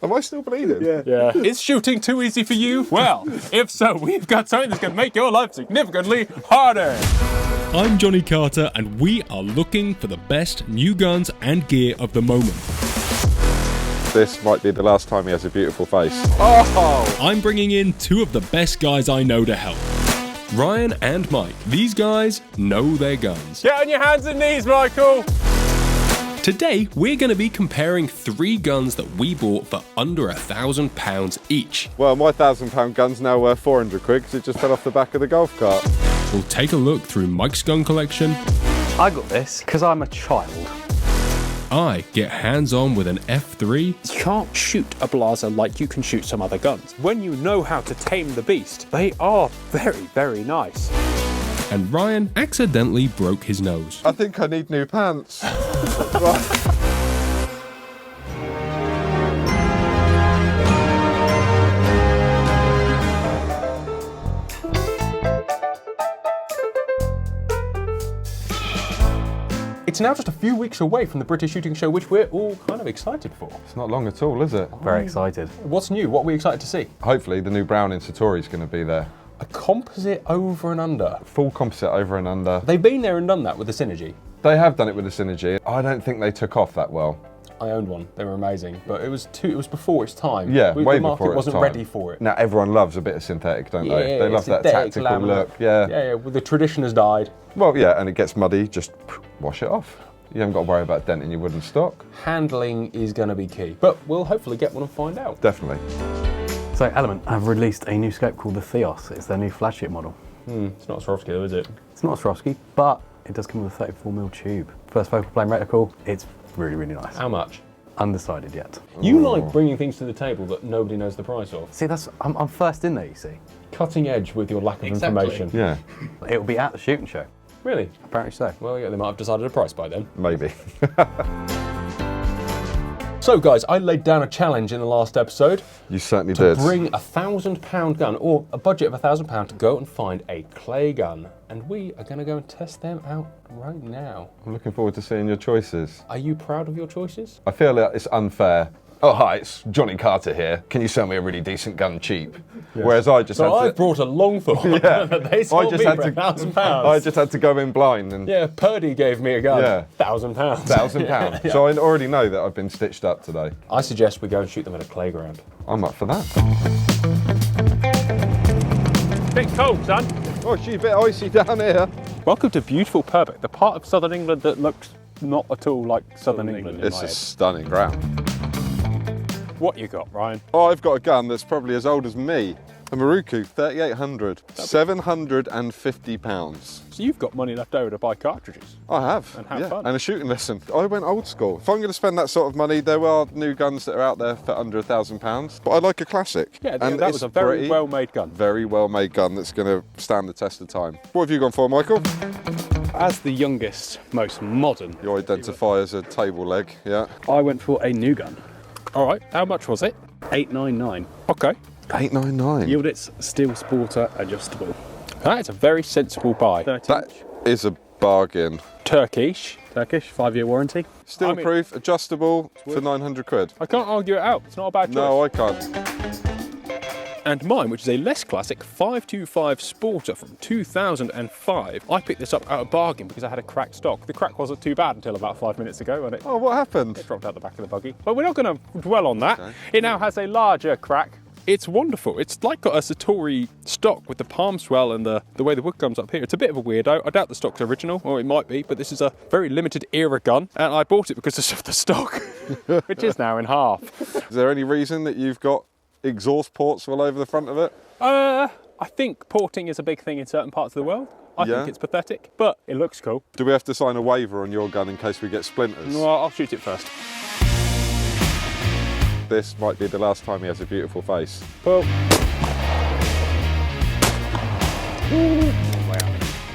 Am I still bleeding? Yeah. Is shooting too easy for you? Well, if so, we've got something that's going to make your life significantly harder. I'm Jonny Carter, and we are looking for the best new guns and gear of the moment. This might be the last time he has a beautiful face. Oh! I'm bringing in two of the best guys I know to help. Ryan and Mike. These guys know their guns. Get on your hands and knees, Michael! Today, we're going to be comparing three guns that we bought for under £1,000 each. Well, my £1,000 gun's now worth 400 quid because it just fell off the back of the golf cart. We'll take a look through Mike's gun collection. I got this because I'm a child. I get hands-on with an F3. You can't shoot a Blaser like you can shoot some other guns. When you know how to tame the beast, they are very, very nice. And Ryan accidentally broke his nose. I think I need new pants. Right. It's now just a few weeks away from the British Shooting Show, which we're all kind of excited for. It's not long at all, is it? Very excited. What's new? What are we excited to see? Hopefully the new Browning Satori's going to be there. A composite over and under. Full composite over and under. They've been there and done that with the Synergy. They have done it with the Synergy. I don't think they took off that well. I owned one. They were amazing, but it was before its time. Yeah, way the market before its wasn't time. ready for it. Now everyone loves a bit of synthetic, don't they? Yeah, They love that synthetic tactical laminate. look. Yeah. Yeah, well, the tradition has died. Well, yeah, and it gets muddy, just wash it off. You haven't got to worry about denting your wooden stock. Handling is going to be key, but we'll hopefully get one and find out. Definitely. So Element have released a new scope called the Theos. It's their new flagship model. It's not a Swarovski though, is it? It's not a Swarovski, but it does come with a 34mm tube. First focal plane reticle. It's really, really nice. How much? Undecided yet. You like bringing things to the table that nobody knows the price of. See, I'm first in there, you see. Cutting edge with your lack of information. Yeah, It'll be at the shooting show. Really? Apparently so. Well, yeah, they might have decided a price by then. maybe. So, guys, I laid down a challenge in the last episode You certainly to did. bring a £1,000 gun, or a budget of £1,000, to go and find a clay gun. And we are going to go and test them out right now. I'm looking forward to seeing your choices. Are you proud of your choices? I feel like it's unfair. Oh, hi, it's Jonny Carter here. Can you sell me a really decent gun cheap? Yes. Whereas I just So had I brought a Longthorn. Yeah. They sold me for £1,000. I just had to go in blind and Yeah, Purdy gave me a gun. Yeah. £1,000. £1,000. So I already know that I've been stitched up today. I suggest we go and shoot them at a playground. I'm up for that. Bit cold, son. Oh, she's a bit icy down here. Welcome to beautiful Purbeck, the part of southern England that looks not at all like southern England in It's my a head. stunning ground. What you got, Ryan? Oh, I've got a gun that's probably as old as me. A Maruku 3800, £750. So you've got money left over to buy cartridges. I have. And have fun. And a shooting lesson. I went old school. If I'm going to spend that sort of money, there are new guns that are out there for under £1,000. But I like a classic. Yeah, and that it's was a very pretty, well-made gun. Very well-made gun that's going to stand the test of time. What have you gone for, Michael? As the youngest, most modern, You identify as a table leg, yeah. I went for a new gun. All right, how much was it? 899. Okay. 899. Yieldits Steel Sporter Adjustable. That's a very sensible buy. 30 That inch. is a bargain. Turkish. Turkish, 5-year warranty. Steel proof, adjustable for 900 quid. I can't argue it out. It's not a bad choice. No, I can't. And mine, which is a less classic 525 Sporter from 2005. I picked this up at a bargain because I had a cracked stock. The crack wasn't too bad until about 5 minutes ago, and it Oh, what happened? dropped out the back of the buggy. But we're not going to dwell on that. Okay. It now has a larger crack. It's wonderful. It's like got a Satori stock with the palm swell and the way the wood comes up here. It's a bit of a weirdo. I doubt the stock's original, or it might be, but this is a very limited era gun, and I bought it because of the stock, which is now in half. Is there any reason that you've got exhaust ports all over the front of it? I think porting is a big thing in certain parts of the world. I Yeah. think it's pathetic, but it looks cool. Do we have to sign a waiver on your gun in case we get splinters? Well, I'll shoot it first. This might be the last time he has a beautiful face. Well,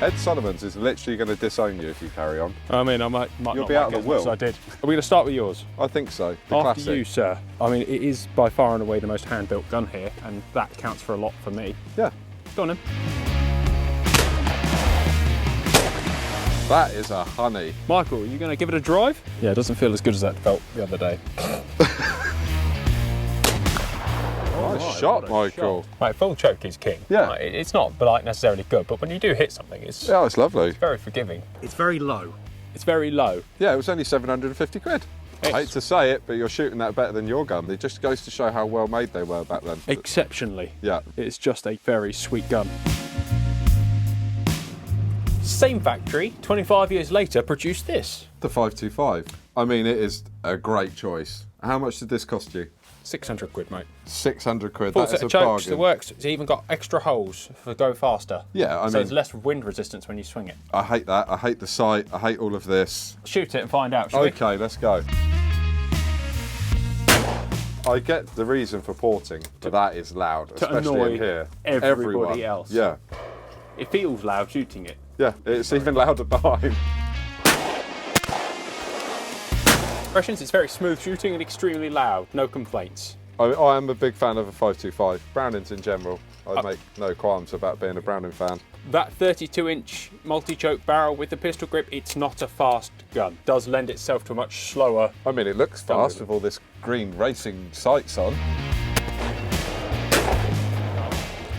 Ed Sullivan's is literally going to disown you if you carry on. I mean, I might You'll not be out like of it the as much will. as I did. Are we going to start with yours? I think so. The After classic. you, sir. I mean, it is by far and away the most hand-built gun here, and that counts for a lot for me. Yeah. Go on then. That is a honey. Michael, are you going to give it a drive? Yeah, it doesn't feel as good as that felt the other day. shot, Michael. Right, full choke is king. Yeah. Like, it's not like necessarily good, but when you do hit something, it's Yeah, it's lovely. very forgiving. It's very low. It's very low. Yeah, it was only 750 quid. I hate to say it, but you're shooting that better than your gun. It just goes to show how well made they were back then. Exceptionally. Yeah. It's just a very sweet gun. Same factory, 25 years later, produced this. The 525. I mean, it is a great choice. How much did this cost you? 600 quid, mate. 600 quid. Full That set is a of chokes, bargain. it works. It's even got extra holes for go faster. Yeah, I so mean, there's less wind resistance when you swing it. I hate that. I hate the sight. I hate all of this. Shoot it and find out, shall we? Okay, let's go. I get the reason for porting, but that is loud, especially annoy in here. everybody Everyone. else. Yeah, It feels loud shooting it. yeah. It's even louder behind. Impressions, it's very smooth shooting and extremely loud. No complaints. I am a big fan of a 525. Brownings in general. I make no qualms about being a Browning fan. That 32-inch multi-choke barrel with the pistol grip, it's not a fast gun. Does lend itself to a much slower. I mean, it looks fast with all this green racing sights on.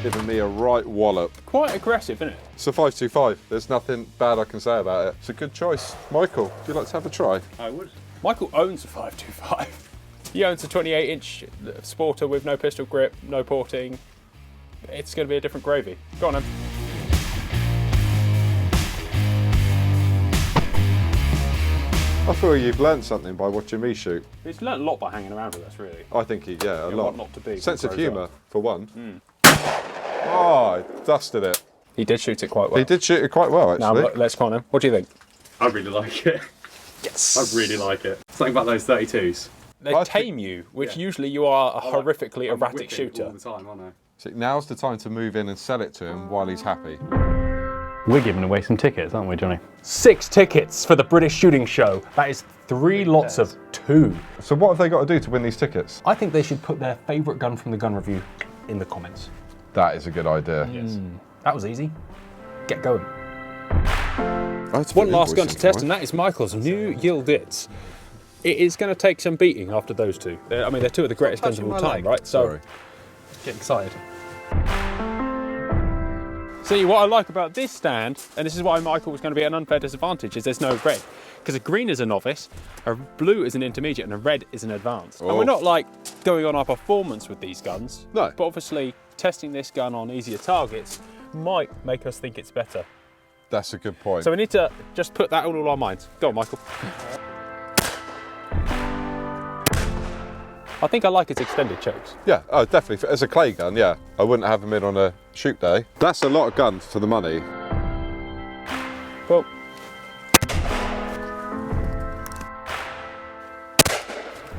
Giving me a right wallop. Quite aggressive, isn't it? It's a 525. There's nothing bad I can say about it. It's a good choice. Michael, would you like to have a try? I would. Michael owns a 525. He owns a 28-inch sporter with no pistol grip, no porting. It's going to be a different gravy. Go on, then. I feel you've learnt something by watching me shoot. He's learnt a lot by hanging around with us, really. I think a lot. what not to be Sense when of it grows humour, for one. Oh, I dusted it. He did shoot it quite well. He did shoot it quite well, Now, actually. let's go on, then. What do you think? I really like it. Yes. I really like it. Something about those 32s. They I tame you, which usually you are a horrifically I'm erratic whipping shooter. all the time, aren't I? So now's the time to move in and sell it to him while he's happy. We're giving away some tickets, aren't we, Johnny? 6 tickets for the British Shooting Show. That is 3 lots of 2. So what have they got to do to win these tickets? I think they should put their favourite gun from the gun review in the comments. That is a good idea. That was easy. Get going. Oh, it's One put last gun to invoicing test, for and that is Michael's new Yieldits. It is going to take some beating after those two. I mean, they're two of the greatest guns of all touching my time, leg. right? So, Sorry. get excited. See, what I like about this stand, and this is why Michael was going to be at an unfair disadvantage, is there's no red. Because a green is a novice, a blue is an intermediate, and a red is an advanced. And we're not like going on our performance with these guns. No. But obviously, testing this gun on easier targets might make us think it's better. That's a good point. So we need to just put that on all our minds. Go on, Michael. I think I like its extended chokes. Yeah, oh, definitely. As a clay gun, yeah. I wouldn't have them in on a shoot day. That's a lot of gun for the money. Well,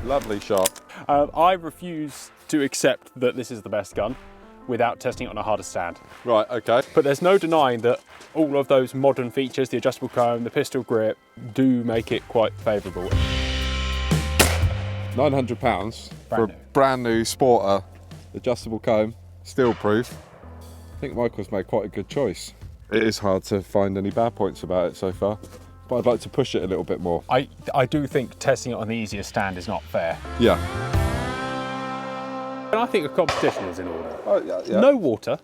Lovely shot. I refuse to accept that this is the best gun without testing it on a harder stand. Right, okay. But there's no denying that all of those modern features, the adjustable comb, the pistol grip, do make it quite favourable. £900 for a new. brand new Sporter, adjustable comb, steel proof. I think Michael's made quite a good choice. It is hard to find any bad points about it so far, but I'd like to push it a little bit more. I do think testing it on the easier stand is not fair. Yeah. And I think a competition is in order. Oh, yeah. No water.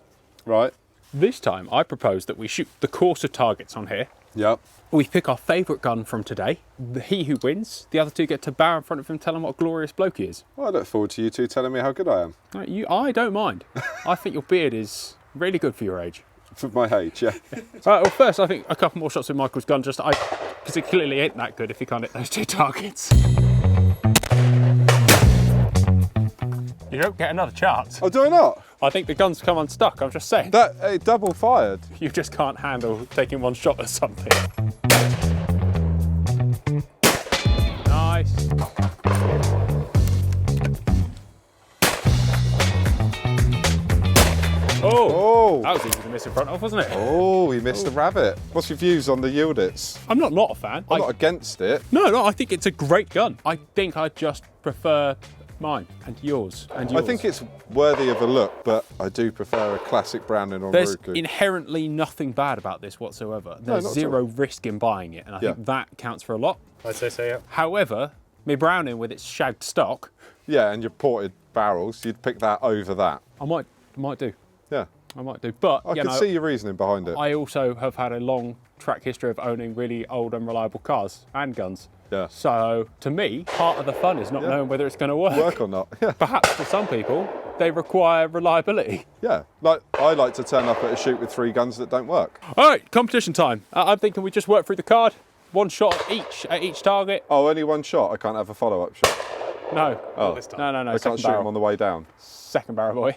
Right. This time I propose that we shoot the course of targets on here. Yep. We pick our favourite gun from today. He who wins, the other two get to bow in front of him, tell him what a glorious bloke he is. Well, I look forward to you two telling me how good I am. I don't mind. I think your beard is really good for your age. For my age, yeah. Well, first, I think a couple more shots with Michael's gun, because it clearly ain't that good if he can't hit those 2 targets. You don't get another chance. Oh, do I not? I think the gun's come unstuck, I'm just saying. That double fired. You just can't handle taking one shot at something. Nice. Oh, that was easy to miss in front of, wasn't it? Oh, he missed the rabbit. What's your views on the Yieldits? I'm not a fan. I'm not against it. No, I think it's a great gun. I think I just prefer mine and yours and yours. I think it's worthy of a look, but I do prefer a classic Browning on There's Ruku. inherently nothing bad about this whatsoever. There's not at zero risk in buying it, and I think that counts for a lot. I'd say so, yeah. However, me Browning with its shagged stock, Yeah, and your ported barrels, you'd pick that over that. I might do. Yeah. I might do. But, I can see your reasoning behind it. I also have had a long track history of owning really old, unreliable cars and guns. Yeah. So, to me, part of the fun is not knowing whether it's going to work. Or not. Yeah. Perhaps for some people, they require reliability. Yeah. Like, I like to turn up at a shoot with 3 guns that don't work. All right, competition time. I'm thinking we just work through the card. 1 shot at each target. Oh, only 1 shot? I can't have a follow-up shot? No. Oh. No. I can't shoot him on the way down? Second barrel, boy.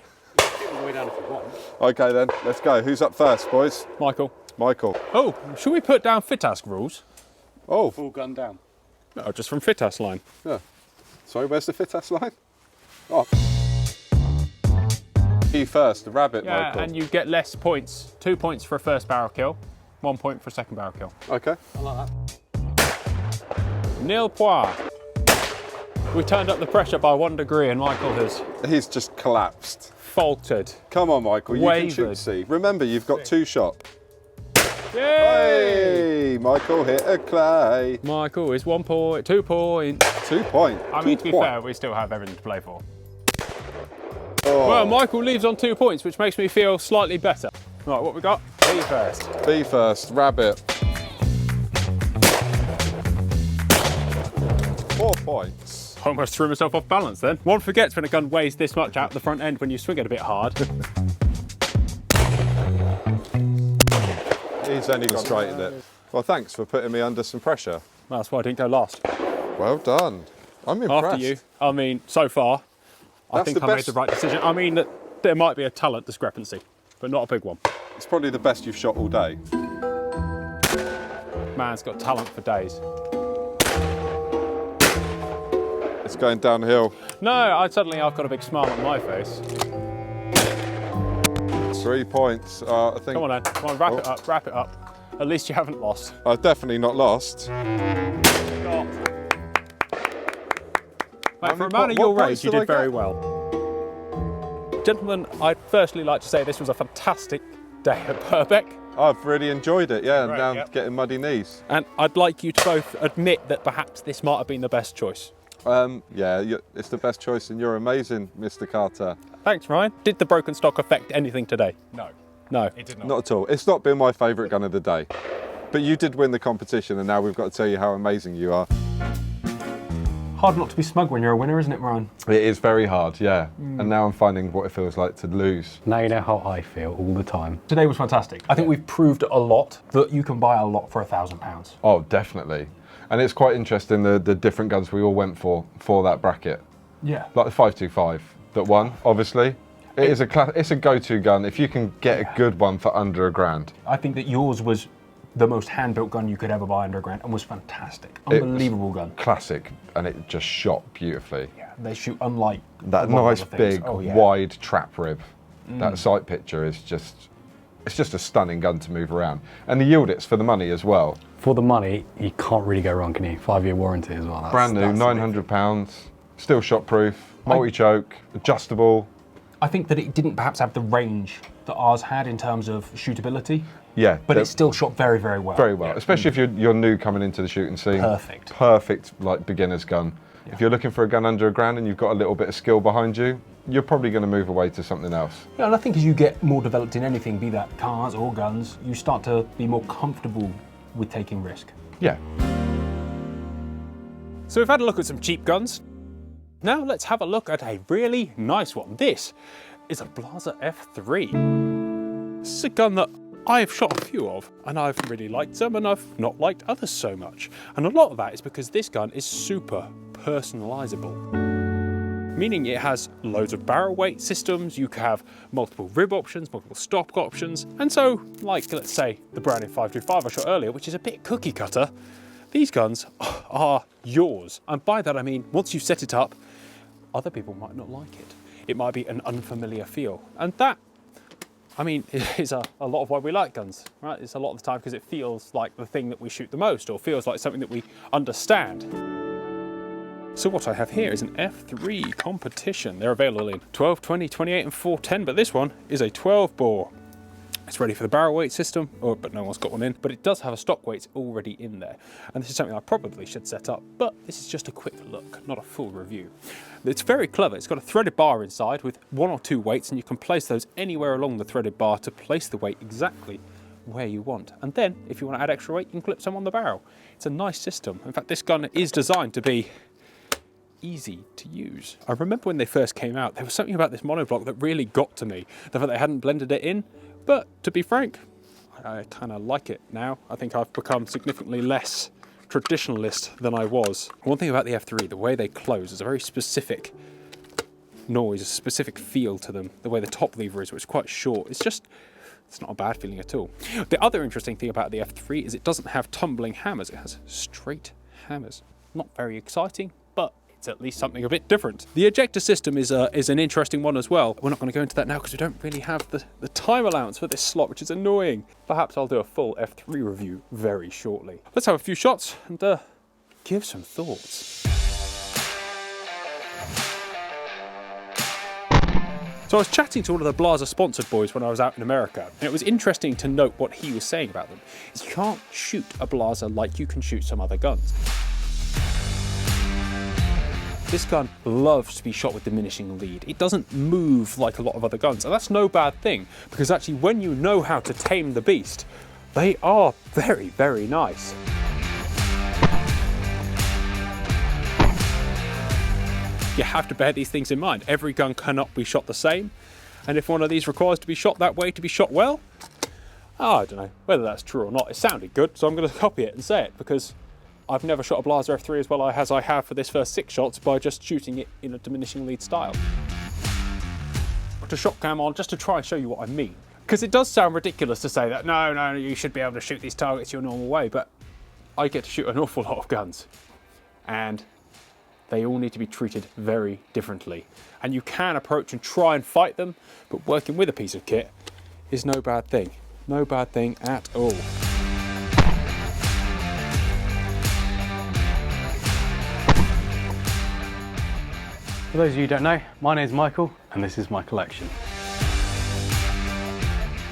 Way down if you want. Okay then, let's go. Who's up first, boys? Michael. Michael. Oh, should we put down FITASC rules? Oh. Full gun down. No, just from FITASC line. Yeah. Sorry, where's the FITASC line? Oh. You first, the rabbit, Yeah, Michael. and you get less points. 2 points for a first barrel kill, 1 point for a second barrel kill. Okay. I like that. Nil point. We turned up the pressure by 1 degree and Michael has He's just collapsed. faltered. Come on, Michael, you can Wavered. shoot C. Remember, you've got 2 shots. Yay! Hey, Michael hit a clay. Michael is 1 point, 2 points. 2 points. I mean, to be fair, we still have everything to play for. Oh. Well, Michael leaves on 2 points, which makes me feel slightly better. Right, what we got? B first. B first, rabbit. 4 points. Almost threw myself off balance then. One forgets when a gun weighs this much out the front end when you swing it a bit hard. He's only gone straight at it. Well, thanks for putting me under some pressure. That's why I didn't go last. Well done. I'm impressed. After you. I mean, so far, I That's think the I made best- the right decision. I mean, that there might be a talent discrepancy, but not a big one. It's probably the best you've shot all day. Man's got talent for days. It's going downhill. No, I've got a big smile on my face. 3 points. I think. Come on, then. Come on, wrap it up. At least you haven't lost. I've definitely not lost. Mate, How for a many man of po- your what age, points you did I did very get? well. Gentlemen, I'd firstly like to say this was a fantastic day at Purbeck. I've really enjoyed it, yeah, and Right, now yep. getting muddy knees. And I'd like you to both admit that perhaps this might have been the best choice. It's the best choice, and you're amazing, Mr. Carter. Thanks, Ryan. Did the broken stock affect anything today? No, No. it did not. Not at all. It's not been my favourite gun of the day. But you did win the competition, and now we've got to tell you how amazing you are. Hard not to be smug when you're a winner, isn't it, Ryan? It is very hard, yeah. And now I'm finding what it feels like to lose. Now you know how I feel all the time. Today was fantastic. I think we've proved a lot that you can buy a lot for £1,000. Oh, definitely. And it's quite interesting the different guns we all went for that bracket. Yeah. Like the 525 that won, obviously. It's a go-to gun if you can get a good one for under $1,000. I think that yours was the most hand-built gun you could ever buy under £1,000 and was fantastic. It was Unbelievable gun. Classic, and it just shot beautifully. Yeah, they shoot unlike That a lot of nice other things. big Oh, yeah. wide trap rib. That sight picture is it's just a stunning gun to move around. And the yield it's for the money as well. For the money, you can't really go wrong, can you? 5-year warranty as well. Brand new, that's the big £900, still shot proof, multi-choke, adjustable. I think that it didn't perhaps have the range that ours had in terms of shootability, Yeah, but they're it still shot very, very well. very well. Especially if you're new coming into the shooting scene. Perfect. Perfect, like beginner's gun. Yeah. If you're looking for a gun under £1,000 and you've got a little bit of skill behind you, you're probably going to move away to something else. Yeah, and I think as you get more developed in anything, be that cars or guns, you start to be more comfortable with taking risk. Yeah. So we've had a look at some cheap guns. Now let's have a look at a really nice one. This is a Blaser F3. This is a gun that I've shot a few of, and I've really liked them, and I've not liked others so much. And a lot of that is because this gun is super personalizable. Meaning it has loads of barrel weight systems, you can have multiple rib options, multiple stock options, and so, like let's say the Browning 525 I shot earlier, which is a bit cookie cutter, these guns are yours. And by that I mean, once you set it up, other people might not like it. It might be an unfamiliar feel. And that, I mean, is a lot of why we like guns, right? It's a lot of the time because it feels like the thing that we shoot the most, or feels like something that we understand. So what I have here is an F3 competition. They're available in 12, 20, 28 and 410, but this one is a 12 bore. It's ready for the barrel weight system, but no one's got one in. But it does have a stock weight already in there. And this is something I probably should set up, but this is just a quick look, not a full review. It's very clever. It's got a threaded bar inside with 1 or 2 weights, and you can place those anywhere along the threaded bar to place the weight exactly where you want. And then, if you want to add extra weight, you can clip some on the barrel. It's a nice system. In fact, this gun is designed to be easy to use. I remember when they first came out, there was something about this monoblock that really got to me. The fact they hadn't blended it in, but to be frank, I kind of like it now. I think I've become significantly less traditionalist than I was. One thing about the F3, the way they close, is a very specific noise, a specific feel to them. The way the top lever is, which is quite short, it's not a bad feeling at all. The other interesting thing about the F3 is it doesn't have tumbling hammers, it has straight hammers. Not very exciting, but it's at least something a bit different. The ejector system is an interesting one as well. We're not going to go into that now because we don't really have the time allowance for this slot, which is annoying. Perhaps I'll do a full F3 review very shortly. Let's have a few shots and give some thoughts. So I was chatting to one of the Blaser sponsored boys when I was out in America, and it was interesting to note what he was saying about them. You can't shoot a Blaser like you can shoot some other guns. This gun loves to be shot with diminishing lead. It doesn't move like a lot of other guns, and that's no bad thing, because actually when you know how to tame the beast, they are very, very nice. You have to bear these things in mind. Every gun cannot be shot the same, and if one of these requires to be shot that way to be shot well, I don't know whether that's true or not. It sounded good, so I'm going to copy it and say it, because I've never shot a Blaser F3 as well as I have for this first 6 shots by just shooting it in a diminishing lead style. Put a ShotKam on just to try and show you what I mean. Because it does sound ridiculous to say that, no, you should be able to shoot these targets your normal way, but I get to shoot an awful lot of guns. And they all need to be treated very differently. And you can approach and try and fight them, but working with a piece of kit is no bad thing. No bad thing at all. For those of you who don't know, my name is Michael and this is my collection.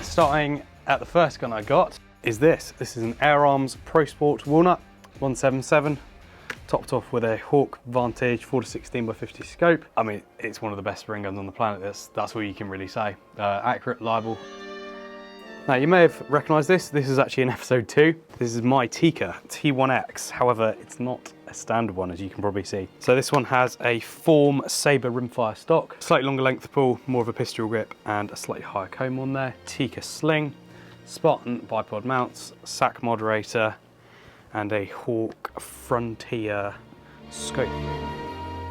Starting at the first gun I got is this. This is an Air Arms Pro Sport Walnut 177, topped off with a Hawk Vantage 4-16x50 scope. I mean, it's one of the best spring guns on the planet. That's all you can really say. Accurate, reliable. Now you may have recognised this. This is actually in episode 2. This is my Tikka T1X. However, it's not a standard one, as you can probably see. So this one has a Form Sabre rimfire stock, slightly longer length of pull, more of a pistol grip, and a slightly higher comb on there. Tikka sling, Spartan bipod mounts, SAC moderator, and a Hawk Frontier scope.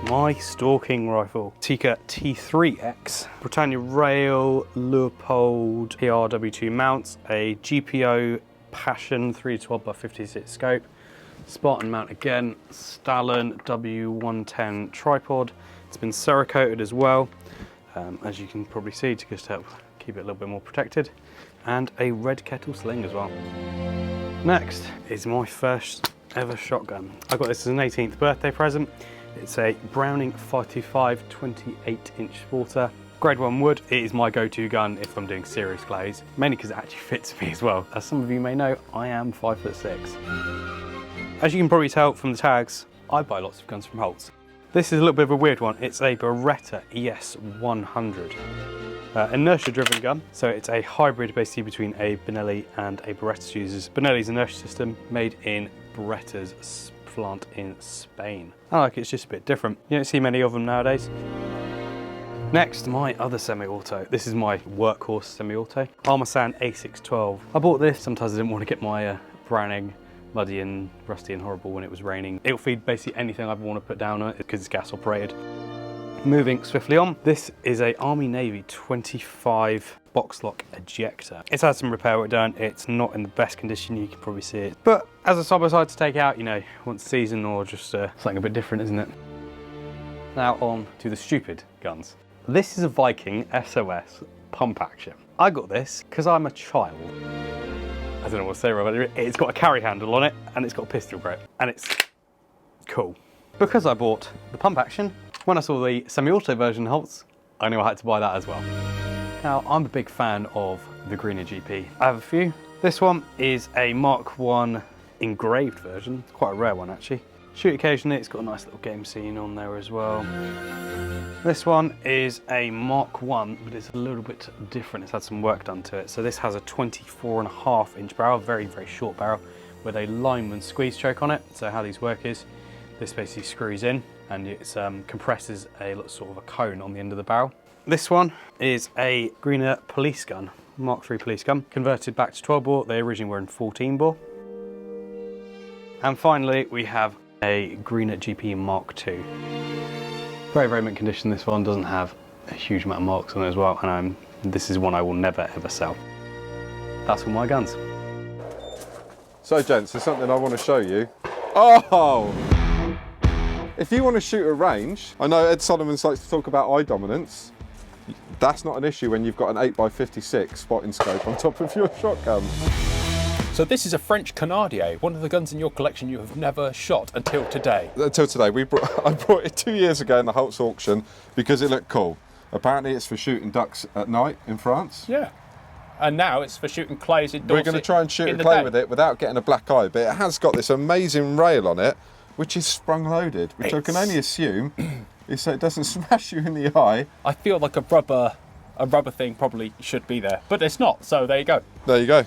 My stalking rifle, Tikka T3X, Britannia Rail, Leupold PRW2 mounts, a GPO Passion 312x56 scope, Spartan mount again, Stalin W110 tripod. It's been Cerakoted as well, as you can probably see, to just help keep it a little bit more protected, and a red kettle sling as well. Next is my first ever shotgun. I got this as an 18th birthday present. It's a Browning 525 28-inch sporter. Grade 1 wood. It is my go-to gun if I'm doing serious glaze, mainly because it actually fits me as well. As some of you may know, I am 5'6". As you can probably tell from the tags, I buy lots of guns from Holtz. This is a little bit of a weird one. It's a Beretta ES 100. Inertia-driven gun, so it's a hybrid basically between a Benelli and a Beretta. Uses Benelli's inertia system, made in Beretta's plant in Spain. I like it, it's just a bit different. You don't see many of them nowadays. Next, my other semi-auto. This is my workhorse semi-auto, Armasan A612. I bought this, sometimes I didn't want to get my Browning muddy and rusty and horrible when it was raining. It'll feed basically anything I ever want to put down on it because it's gas operated. Moving swiftly on, this is a Army Navy 25 box lock ejector. It's had some repair work done. It's not in the best condition, you can probably see it. But as a side-by-side to take out, you know, once a season or just something a bit different, isn't it? Now on to the stupid guns. This is a Viking SOS pump action. I got this because I'm a child. I don't know what to say about it. It's got a carry handle on it and it's got a pistol grip and it's cool. Because I bought the pump action, when I saw the semi-auto version Holtz, I knew I had to buy that as well. Now, I'm a big fan of the Greener GP. I have a few. This one is a Mark 1 engraved version, quite a rare one actually. Shoot occasionally, it's got a nice little game scene on there as well. This one is a Mark 1, but it's a little bit different. It's had some work done to it. So this has a 24.5-inch barrel, very, very short barrel, with a lineman squeeze choke on it. So how these work is, this basically screws in and it compresses a sort of a cone on the end of the barrel. This one is a Greener police gun, Mark 3 police gun, converted back to 12 bore. They originally were in 14 bore. And finally, we have a Greener GP Mark 2. Very, very mint condition. This one doesn't have a huge amount of marks on it as well, and this is one I will never ever sell. That's all my guns. So gents, there's something I want to show you. Oh! If you want to shoot a range, I know Ed Solomon likes to talk about eye dominance. That's not an issue when you've got an 8x56 spotting scope on top of your ShotKam. So this is a French Canardier, one of the guns in your collection you have never shot until today. Until today. I brought it 2 years ago in the Holt's auction because it looked cool. Apparently it's for shooting ducks at night in France. Yeah. And now it's for shooting clays in Dorset. We're going to try and shoot a clay with it without getting a black eye, but it has got this amazing rail on it, which is sprung loaded, which I can only assume is so it doesn't smash you in the eye. I feel like a rubber thing probably should be there, but it's not, so there you go. There you go.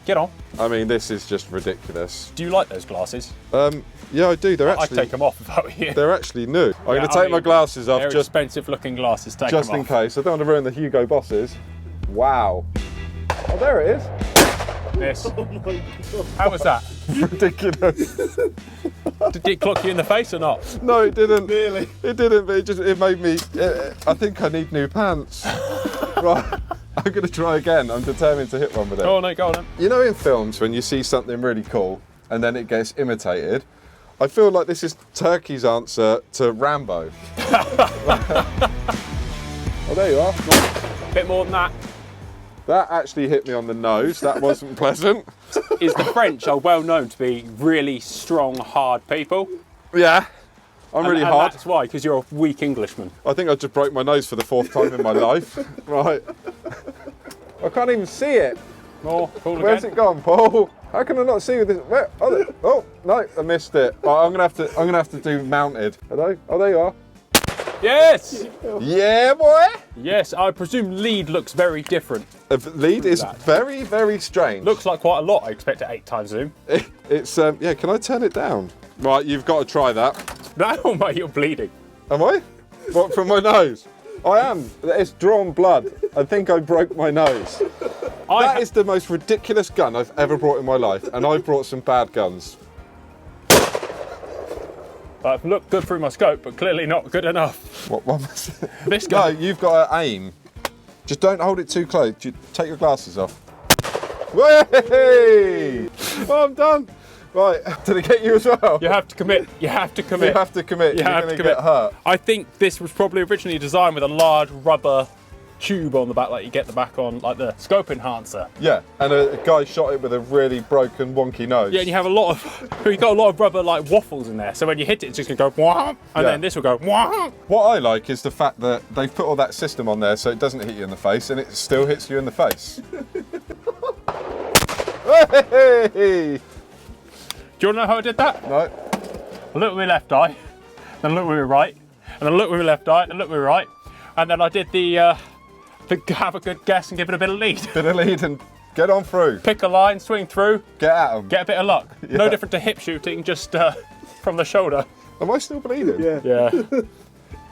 Get on. I mean, this is just ridiculous. Do you like those glasses? Yeah, I do. I'd take them off if I were you. They're actually new. I'm going to take my glasses off. They're just expensive looking glasses. Take just them in off. case. I don't want to ruin the Hugo Bosses. Wow. Oh, there it is. This. How was that? Ridiculous. Did it clock you in the face or not? No, it didn't. Really? It didn't, but it made me. I think I need new pants. Right. I'm going to try again. I'm determined to hit one with it. Go on, mate, go on. Then. You know, in films, when you see something really cool and then it gets imitated, I feel like this is Turkey's answer to Rambo. Oh, there you are. A bit more than that. That actually hit me on the nose. That wasn't pleasant. Is the French are well known to be really strong, hard people. Yeah. I'm really and hard. That's why, because you're a weak Englishman. I think I just broke my nose for the 4th time in my life. Right. I can't even see it. More, cool again. Where's it gone, Paul? How can I not see with this? Where? Oh no, I missed it. Right, I'm gonna have to do mounted. Hello? Oh, there you are. Yes! Yeah, boy. Yes, I presume lead looks very different. Lead is very, very strange. Looks like quite a lot. I expect at 8 times zoom. It's yeah. Can I turn it down? Right, you've got to try that. No, mate, you're bleeding. Am I? What, from my nose? I am. It's drawn blood. I think I broke my nose. That is the most ridiculous gun I've ever brought in my life, and I've brought some bad guns. I've looked good through my scope, but clearly not good enough. What one was it? This gun. No, you've got to aim. Just don't hold it too close. Take your glasses off. Way! Oh, I'm done. Right, did it get you as well? You have to commit. You have to commit. You have to commit. You're going to get hurt. I think this was probably originally designed with a large rubber tube on the back, like you get the back on, like the scope enhancer. Yeah, and a guy shot it with a really broken, wonky nose. Yeah, and you have you got a lot of rubber like waffles in there. So when you hit it, it's just gonna go wah, and then this will go wah. What I like is the fact that they've put all that system on there so it doesn't hit you in the face, and it still hits you in the face. Hey! Do you want to know how I did that? No. I looked with my left eye, then I looked with my right, and then I looked with my left eye, and I looked with my right, and then I did the have a good guess and give it a bit of lead. Bit of lead and get on through. Pick a line, swing through. Get at them. Get a bit of luck. Yeah. No different to hip shooting, just from the shoulder. Am I still bleeding? Yeah.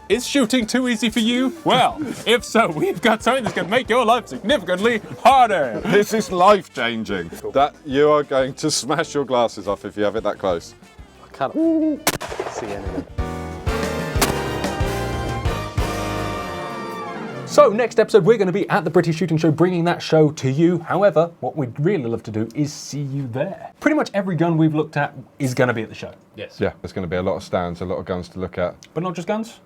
Is shooting too easy for you? Well, if so, we've got something that's going to make your life significantly harder. This is life-changing. That you are going to smash your glasses off if you have it that close. I can't see anything. So next episode we're going to be at the British Shooting Show bringing that show to you. However, what we'd really love to do is see you there. Pretty much every gun we've looked at is going to be at the show. Yes. Yeah, there's going to be a lot of stands, a lot of guns to look at. But not just guns,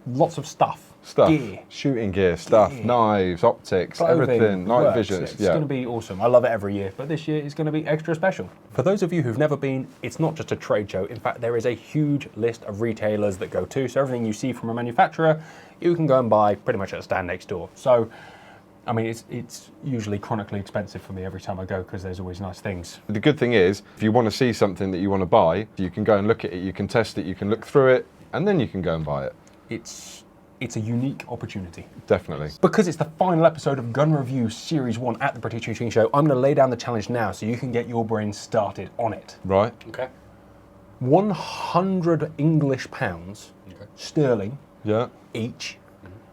lots of stuff. Gear. Shooting gear, stuff, knives, optics, Clothing, everything, night works. visions. It's going to be awesome. I love it every year, but this year is going to be extra special. For those of you who've never been, it's not just a trade show. In fact, there is a huge list of retailers that go to. So everything you see from a manufacturer, you can go and buy pretty much at a stand next door. So I mean, it's usually chronically expensive for me every time I go because there's always nice things. The good thing is, if you want to see something that you want to buy, you can go and look at it, you can test it, you can look through it, and then you can go and buy it. It's a unique opportunity. Definitely. Because it's the final episode of Gun Review Series 1 at the British Shooting Show, I'm going to lay down the challenge now so you can get your brain started on it. Right. Okay. 100 English pounds sterling Yeah. each,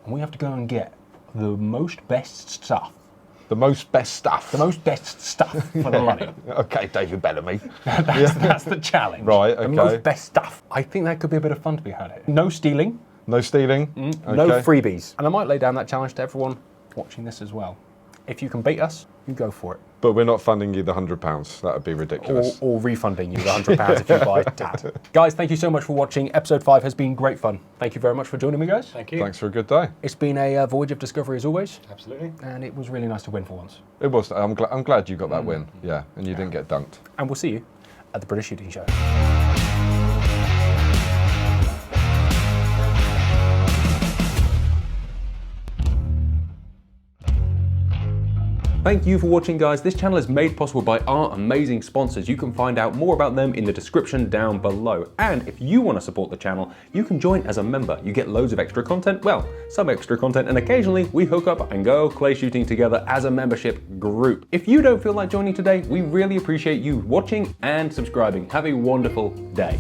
and we have to go and get the most best stuff. The most best stuff. The most best stuff for the money. Okay, David Bellamy. That's the challenge. Right, The okay. most best stuff. I think that could be a bit of fun to be had here. No stealing, No stealing. no Okay. freebies. And I might lay down that challenge to everyone watching this as well. If you can beat us, you go for it. But we're not funding you the £100. That would be ridiculous. Or refunding you the £100 if you buy Dad. Guys, thank you so much for watching. Episode 5 has been great fun. Thank you very much for joining me, guys. Thank you. Thanks for a good day. It's been a voyage of discovery as always, Absolutely. and it was really nice to win for once. It was. I'm glad you got that win. Yeah, and you didn't get dunked. And we'll see you at the British Shooting Show. Thank you for watching, guys. This channel is made possible by our amazing sponsors. You can find out more about them in the description down below. And if you want to support the channel, you can join as a member. You get loads of extra content, well, some extra content, and occasionally we hook up and go clay shooting together as a membership group. If you don't feel like joining today, we really appreciate you watching and subscribing. Have a wonderful day.